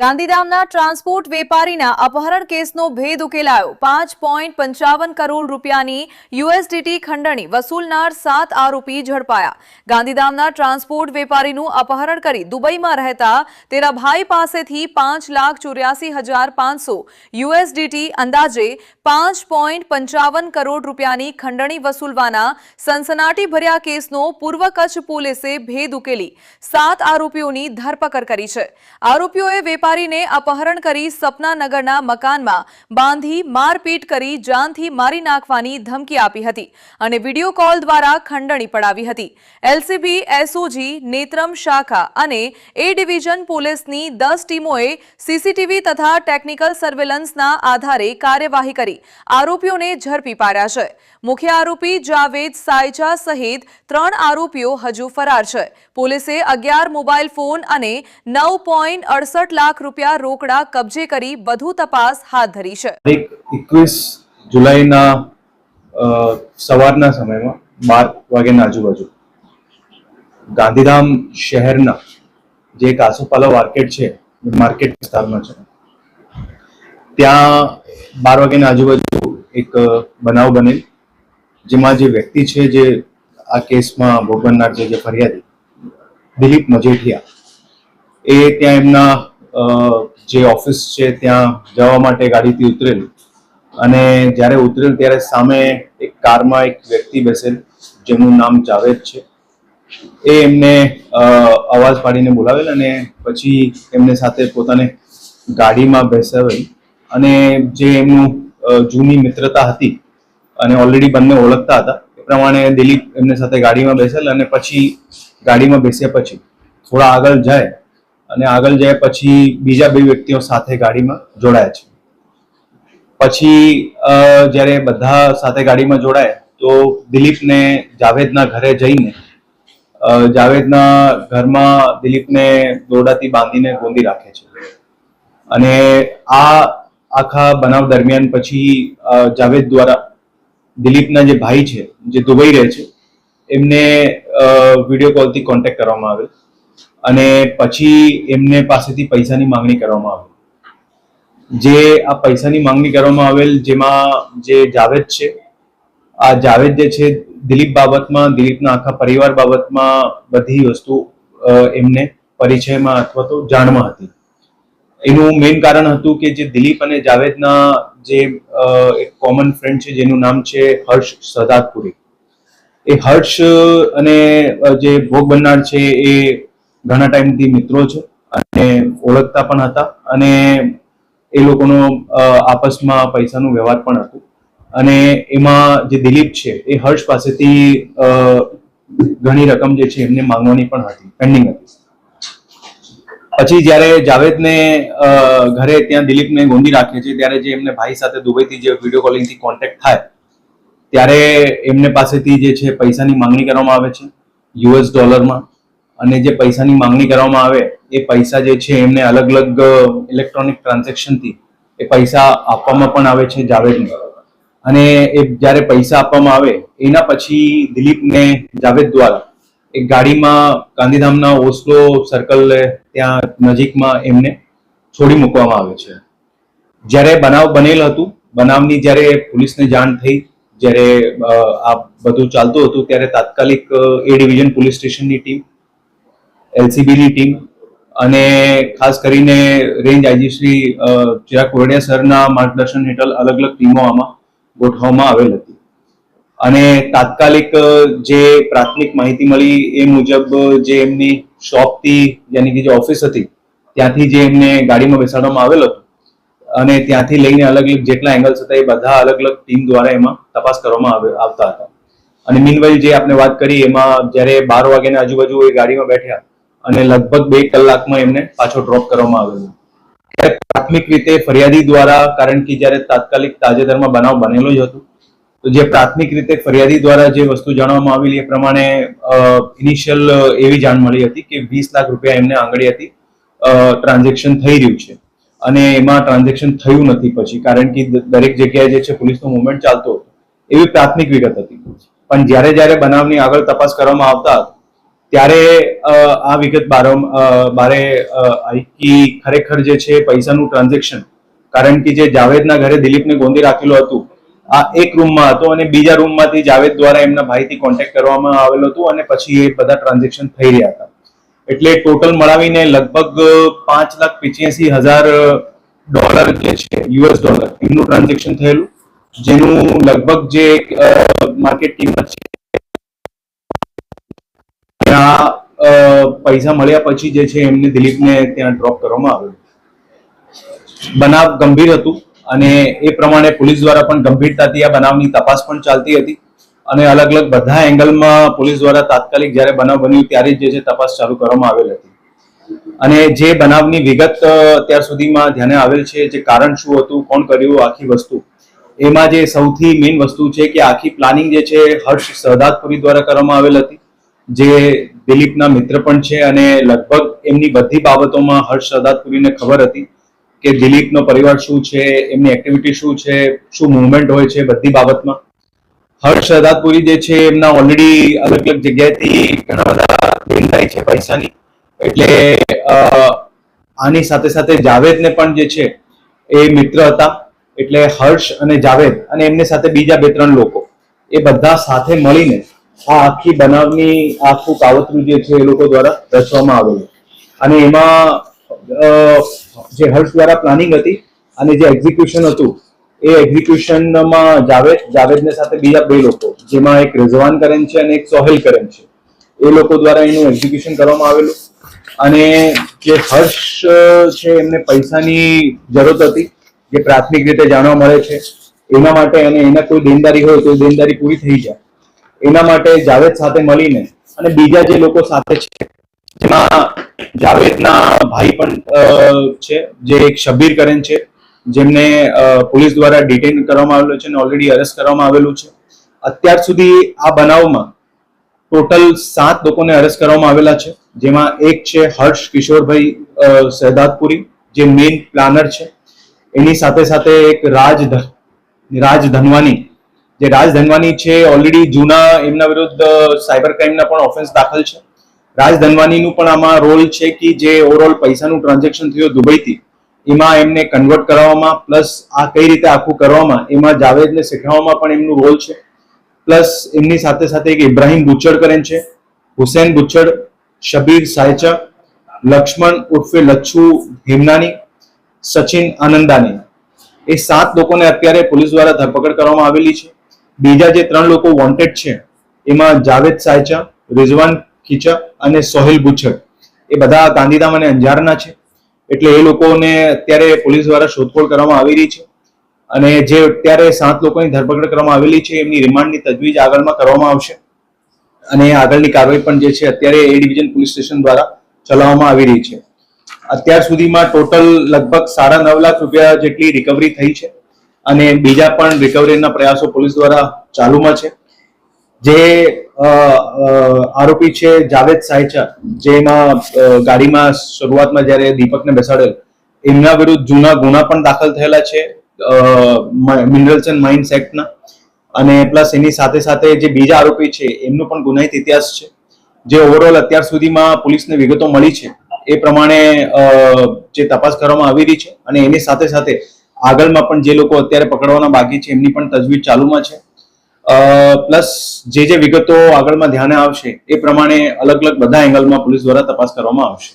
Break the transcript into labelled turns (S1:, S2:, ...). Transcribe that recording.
S1: ગાંધીધામના ટ્રાન્સપોર્ટ વેપારીના અપહરણ કેસનો ભેદ ઉકેલાયો। 5.55 કરોડ રૂપિયાની યુએસડીટી ખંડણી વસૂલનાર 7 આરોપી ઝડપાયા। ગાંધીધામના ટ્રાન્સપોર્ટ વેપારીનું અપહરણ કરી દુબઈમાં રહેતા તેના ભાઈ પાસેથી 5,84,500 યુએસડીટી અંદાજે 5.55 કરોડ રૂપિયાની ખંડણી વસૂલવાના સનસનાટીભર્યા કેસનો પૂર્વ કચ્છ પોલીસે ભેદ ઉકેલી 7 આરોપીઓની ધરપકડ કરી છે। આરોપીઓએ વેપારીને અપહરણ કરી સપનાનગરના મકાનમાં બાંધી મારપીટ કરી જાનથી મારી નાખવાની ધમકી આપી હતી અને વિડિયો કોલ દ્વારા ખંડણી પડાવી હતી। એલસીબી, એસઓજી, નેત્રમ શાખા અને એ ડિવિઝન પોલીસની 10 ટીમોએ સીસીટીવી તથા ટેકનિકલ સર્વેલન્સના આધારે કાર્યવાહી કરી આરોપીઓને ઝડપી પાડ્યા છે। મુખ્ય આરોપી જાવેદ સાયચા સહિત 3 આરોપીઓ હજુ ફરાર છે। પોલીસે 11 મોબાઈલ ફોન અને 9.68 લાખ રૂપિયા રોકડા કબજે કરી વધુ તપાસ હાથ ધરી છે।
S2: 21 જુલાઈના સવારના સમયમાં 12 વાગ્યાના આજુબાજુ ગાંધીધામ શહેરના જે આસોપાલવ માર્કેટ છે, માર્કેટ વિસ્તારમાં છે, ત્યાં 12 વાગ્યાના આજુબાજુ એક બનાવ બનેલ, જેમાં જે વ્યક્તિ છે, જે આ કેસમાં ભોગ બનનાર છે, જે ફરિયાદી દિલીપ મજેઠિયા, એ ત્યાં એમના જે ઓફિસ છે ત્યાં જવા માટે ગાડીથી ઉતરેલ અને જ્યારે ઉતરેલ ત્યારે સામે એક કારમાં એક વ્યક્તિ બેસેલ જેમનું નામ જાવેદ છે। એ એમને અવાજ પાડીને બોલાવેલ અને પછી એમને સાથે પોતાને ગાડીમાં બેસાવેલ અને જે એમનું જૂની મિત્રતા હતી અને ઓલરેડી બંને ઓળખતા હતા એ પ્રમાણે દિલીપ એમને સાથે ગાડીમાં બેસેલ અને પછી ગાડીમાં બેસ્યા પછી થોડા આગળ જાય અને આગળ જાય પછી બીજા 2 વ્યક્તિઓ સાથે ગાડીમાં જોડાયા છે। પછી જ્યારે બધા સાથે ગાડીમાં જોડાય તો દિલીપને જાવેદના ઘરે જઈને જાવેદના ઘરમાં દિલીપને દોરડાથી બાંધીને ગોંધી રાખે છે અને આ આખા બનાવ દરમિયાન પછી જાવેદ દ્વારા દિલીપના જે ભાઈ છે, જે દુબઈ રહે છે, એમને વિડીયો કોલથી કોન્ટેક્ટ કરવામાં આવેલ અને પછી એમને પાસેથી પૈસાની માંગણી કરવામાં આવેલ। જે આ પૈસાની માંગણી કરવામાં આવેલ, જેમાં જે જાવેદ છે, આ જાવેદ જે છે દિલીપ બાબતમાં, દિલીપના આખા પરિવાર બાબતમાં બધી વસ્તુ એમને પરિચયમાં અથવા તો જાણમાં હતી। એનું મેઇન કારણ હતું કે જે દિલીપ અને જાવેદના જે એક કોમન ફ્રેન્ડ છે, જેનું નામ છે હર્ષ સરદારપુરી, એ હર્ષ અને જે ભોગ બનનાર છે એ ઘણા ટાઈમથી મિત્રો છે અને ઓળખતા પણ હતા અને એ લોકોનો આપસમાં પૈસાનું વ્યવહાર પણ હતું અને એમાં જે દિલીપ છે એ હર્ષ પાસેથી ઘણી રકમ જે છે એમને માંગવાની પણ હતી, પેન્ડિંગ હતી। પછી જ્યારે જાવેદને ઘરે ત્યાં દિલીપને ગોંધી રાખે છે ત્યારે જે એમને ભાઈ સાથે દુબઈથી જે વિડીયો કોલિંગથી કોન્ટેક્ટ થાય ત્યારે એમને પાસેથી જે છે પૈસાની માંગણી કરવામાં આવે છે US ડોલરમાં અને જે પૈસાની માંગણી કરવામાં આવે એ પૈસા જે છે એમને અલગ અલગ ઇલેક્ટ્રોનિક ટ્રાન્ઝેક્શનથી એ પૈસા આપવામાં પણ આવે છે જાવેદને અને એ જ્યારે પૈસા આપવામાં આવે એના પછી દિલીપને જાવેદ દ્વારા એક ગાડીમાં ગાંધીધામના ઓસ્લો સર્કલ ત્યાં નજીકમાં એમને છોડી મૂકવામાં આવે છે। જ્યારે બનાવ બનેલ હતું, બનાવની જ્યારે પોલીસને જાણ થઈ, જ્યારે આ બધું ચાલતું હતું ત્યારે તાત્કાલિક એ ડિવિઝન પોલીસ સ્ટેશનની ટીમ, એલસીબીની ટીમ અને ખાસ કરીને રેન્જ આઈજી શ્રી ચિરાગ કોરડિયા સરના માર્ગદર્શન હેઠળ અલગ અલગ ટીમો આમાં ગોઠવવામાં આવેલ હતી અને તાત્કાલિક જે પ્રાથમિક માહિતી મળી એ મુજબ જે એમની શોપથી, યાની કે જે ઓફિસ હતી, ત્યાંથી જે એમને ગાડીમાં બેસાડવામાં આવેલ હતું અને ત્યાંથી લઈને અલગ અલગ જેટલા એંગલ્સ હતા એ બધા અલગ અલગ ટીમ દ્વારા એમાં તપાસ કરવામાં આવતા હતા અને મીનવાઇલ જે આપણે વાત કરી એમાં જ્યારે 12 વાગ્યાના આજુબાજુ એ ગાડીમાં બેઠ્યા અને લગભગ 2 કલાકમાં એમને પાછો ડ્રોપ કરવામાં આવેલો। પ્રાથમિક રીતે ફરિયાદી દ્વારા, કારણ કે જ્યારે તાત્કાલિક તાજેતરમાં બનાવ બનેલો જ હતો, તો જે પ્રાથમિક રીતે ફરિયાદી દ્વારા જે વસ્તુ જાણવામાં આવેલી એ પ્રમાણે ઇનિશિયલ એવી જાણ મળી હતી કે 20 લાખ રૂપિયા એમને આંગળીયાથી ટ્રાન્ઝેક્શન થઈ રહ્યું છે અને એમાં ટ્રાન્ઝેક્શન થયું નથી પછી, કારણ કે દરેક જગ્યાએ જે છે પોલીસનો મુવમેન્ટ ચાલતો હતો, એવી પ્રાથમિક વિગત હતી। પણ જ્યારે જ્યારે બનાવની આગળ તપાસ કરવામાં આવતા ત્યારે આ વિગત બારે આવી કે ખરેખર જે છે પૈસાનું ટ્રાન્ઝેક્શન, કારણ કે જે જાવેદના ઘરે દિલીપને ગોંધી રાખેલું હતું આ એક રૂમમાં હતો અને બીજા રૂમમાંથી જાવેદ દ્વારા એમના ભાઈથી કોન્ટેક્ટ કરવામાં આવેલો હતો અને પછી એ બધા ટ્રાન્ઝેક્શન થઈ રહ્યા હતા. એટલે ટોટલ મળાવીને લગભગ $5,85,000 જે છે US ડોલર એમનું ટ્રાન્ઝેક્શન થયેલું, જેનું લગભગ જે માર્કેટ કિંમત છે ત્યાં પૈસા મળ્યા પછી જે છે એમને દિલીપને ત્યાં ડ્રોપ કરવામાં આવેલું. બનાવ ગંભીર હતું અને એ પ્રમાણે પોલીસ દ્વારા પણ ગંભીરતાથી આ બનાવની તપાસ પણ ચાલતી હતી અને અલગ અલગ બધા એંગલમાં પોલીસ દ્વારા તાત્કાલિક જ્યારે બનાવ બન્યું ત્યારે જ જે છે તપાસ ચાલુ કરવામાં આવેલ હતી. અને જે બનાવની વિગત અત્યાર સુધીમાં ધ્યાને આવેલ છે, જે કારણ શું હતું, કોણ કર્યું, આખી વસ્તુ, એમાં જે સૌથી મેઇન વસ્તુ છે કે આખી પ્લાનિંગ જે છે હર્ષ સરદારપુરી દ્વારા કરવામાં આવેલ હતી, જે દિલીપના મિત્ર પણ છે અને લગભગ એમની બધી બાબતોમાં હર્ષ સરદારપુરીને ખબર હતી કે દિલીપનો પરિવાર શું છે, એમની એક્ટિવિટી શું છે, શું મુવમેન્ટ હોય છે, બધી બાબતમાં હર્ષ સરદારપુરી જે છે એમના ઓલરેડી અલગ અલગ જગ્યાએથી ઘણા બધા દેણદારી છે પૈસાની. એટલે આની સાથે સાથે જાવેદને પણ જે છે એ મિત્ર હતા. એટલે હર્ષ અને જાવેદ અને એમની સાથે બીજા 2-3 લોકો એ બધા સાથે મળીને આ આખી બનાવની આખું કાવતરું જે છે એ લોકો દ્વારા રચવામાં આવેલું. અને એમાં જે હર્ષ દ્વારા પ્લાનિંગ હતી અને જે એક્ઝિક્યુશન હતું એ એક્ઝિક્યુશનમાં જાવેદને સાથે બીજા 2 લોકો, જેમાં એક રિઝવાન કરેન છે અને એક સોહેલ કરેન છે, એ લોકો દ્વારા એનું એક્ઝિક્યુશન કરવામાં આવેલું. અને જે હર્ષ છે એમને પૈસાની જરૂરત હતી, જે પ્રાથમિક રીતે જાણવા મળે છે, એના માટે અને એના કોઈ દેણદારી હોય તો દેણદારી પૂરી થઈ જાય એના માટે જાવેદ સાથે મળીને અને બીજા જે લોકો સાથે છે, જેમાં જાવેદના ભાઈ પણ છે, જે એક શબ્બીર કરેન છે, જેમને પોલીસ દ્વારા ડિટેન કરવામાં આવેલો છે અને ઓલરેડી અરેસ્ટ કરવામાં આવેલું છે. અત્યાર સુધી આ બનાવમાં ટોટલ 7 લોકોને અરેસ્ટ કરવામાં આવેલા છે, જેમાં એક છે હર્ષ કિશોરભાઈ સરદારપુરી, જે મેઇન પ્લાનર છે. એની સાથે સાથે એક રાજ ધનવાની, જે રાજ ધનવાની છે ઓલરેડી જૂના એમના વિરુદ્ધ સાયબર ક્રાઇમના પણ ઓફેન્સ દાખલ છે. રાજ ધનવાનીનું પણ આમાં રોલ છે કે જે ઓવરઓલ પૈસાનું ટ્રાન્ઝેક્શન થયું દુબઈથી એમાં એમને કન્વર્ટ કરવામાં, પ્લસ આ કઈ રીતે આખું કરવામાં એમાં જાવેદને શીખવવામાં પણ એમનું રોલ છે. પ્લસ એમની સાથે સાથે એક ઇબ્રાહિમ બુચડ કરેન છે, હુસેન બુચડ, શબીર સાયચા, લક્ષ્મણ ઉર્ફે લચ્છુ હેમનાની, સચિન આનંદાની, એ 7 લોકોને અત્યારે પોલીસ દ્વારા ધરપકડ કરવામાં આવેલી છે. બીજા જે 3 લોકો વોન્ટેડ છે એમાં જાવેદ સાયચા, રિઝવાન ખીચા અને સોહેલ બુચડ, એ બધા ગાંધીધામ અને અંજારના છે. એટલે એ લોકોને અત્યારે પોલીસ દ્વારા શોધખોળ કરવામાં આવી રહી છે અને જે અત્યારે 7 લોકોની ધરપકડ કરવામાં આવેલી છે એમની રિમાન્ડની તજવીજ આગળમાં કરવામાં આવશે અને આગળની કાર્યવાહી પણ જે છે અત્યારે એ ડિવિઝન પોલીસ સ્ટેશન દ્વારા ચલાવવામાં આવી રહી છે. અત્યાર સુધીમાં ટોટલ લગભગ ₹9.5 લાખ જેટલી રિકવરી થઈ છે અને બીજા પણ રિકવરીના પ્રયાસો પોલીસ દ્વારા ચાલુમાં છે. જે આરોપી છે જાવેદ સાયચા, જેમાં ગાડીમાં શરૂઆતમાં જ્યારે દીપકને બેસાડેલ, એમના વિરુદ્ધ જૂના ગુના પણ દાખલ થયેલા છે મિનરલ્સ એન્ડ માઇન્સ એક્ટના. અને પ્લસ એની સાથે સાથે જે બીજા આરોપી છે એમનો પણ ગુનાહિત ઇતિહાસ છે. જે ઓવરઓલ અત્યાર સુધીમાં પોલીસને વિગતો મળી છે એ પ્રમાણે જે તપાસ કરવામાં આવી રહી છે અને એની સાથે સાથે આગળમાં પણ જે લોકો અત્યારે પકડવાના બાકી છે એમની પણ તજવીજ ચાલુમાં છે. પ્લસ જે વિગતો આગળમાં ધ્યાને આવશે એ પ્રમાણે અલગ અલગ બધા એંગલમાં પોલીસ દ્વારા તપાસ કરવામાં આવશે.